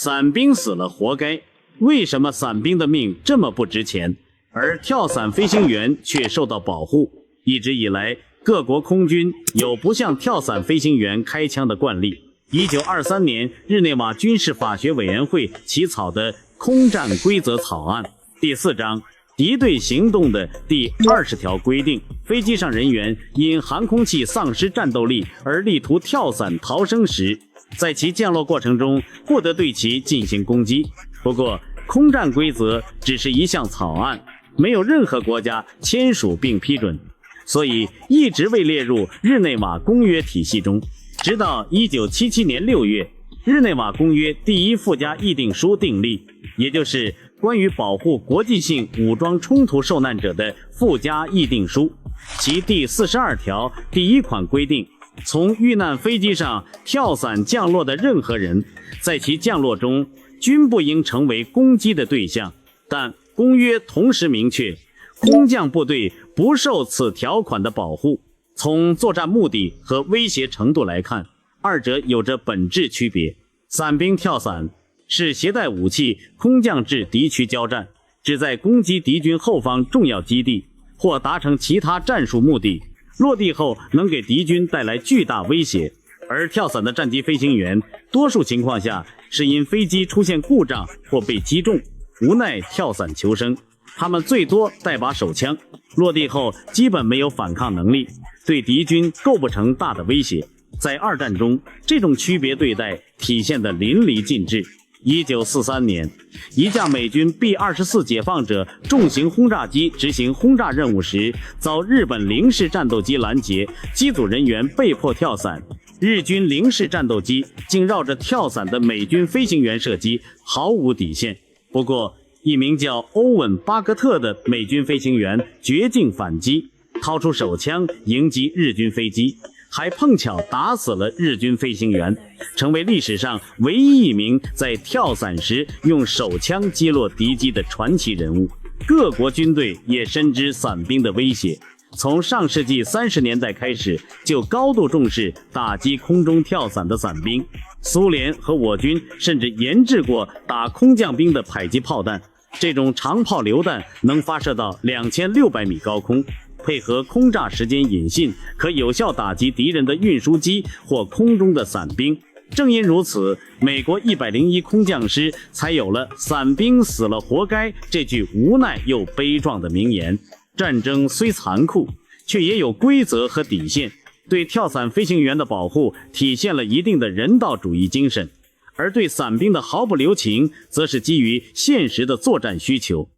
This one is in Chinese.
伞兵死了活該，為什麼傘兵的命這麼不值錢，而跳傘飛行員卻受到保護？一直以來，各國空軍有不向跳傘飛行員開槍的慣例。1923年，日內瓦軍事法學委員會起草的空戰規則草案第4章敵對行動的第20條規定，飛機上人員因航空器喪失戰鬥力而力圖跳傘逃生時，在其降落過程中不得對其進行攻擊。不過，空戰規則只是一項草案，沒有任何國家簽署並批准，所以一直未列入日內瓦公約體系中。直到1977年6月，日內瓦公約第1附加議定書訂立，也就是關於保護國際性武裝衝突受難者的附加議定書，其第42條第1款規定，從遇難飛機上跳傘降落的任何人，在其降落中均不應成為攻擊的對象。但公約同時明確，空降部隊不受此條款的保護。從作戰目的和威脅程度來看，二者有着本質區別。傘兵跳傘是攜帶武器空降至敵區交戰，旨在攻擊敵軍後方重要基地或達成其他戰術目的，落地後能給敵軍帶來巨大威脅。而跳傘的戰機飛行員多數情況下是因飛機出現故障或被擊中，無奈跳傘求生。他們最多帶把手槍，落地後基本沒有反抗能力，對敵軍構不成大的威脅。在二戰中，這種區別對待體現得淋漓盡致。1943年，一架美軍 B-24 解放者重型轟炸機執行轟炸任務時，遭日本零式戰鬥機攔截，機組人員被迫跳傘。日軍零式戰鬥機竟繞着跳傘的美軍飛行員射擊，毫無底線。不過，一名叫歐文·巴格特的美軍飛行員絕境反擊，掏出手槍迎擊日軍飛機，還碰巧打死了日軍飛行員，成為歷史上唯一一名在跳傘時用手槍擊落敵機的傳奇人物。各國軍隊也深知傘兵的威脅，從上世紀30年代開始就高度重視打擊空中跳傘的傘兵。蘇聯和我軍甚至研制過打空降兵的迫擊炮彈，這種長炮榴彈能發射到2600米高空，配合空炸時間引信，可有效打擊敵人的運輸機或空中的傘兵。正因如此，美國101空降師才有了“傘兵死了活該”這句無奈又悲壯的名言。戰爭雖殘酷，卻也有規則和底線。對跳傘飛行員的保護體現了一定的人道主義精神，而對傘兵的毫不留情，則是基於現實的作戰需求。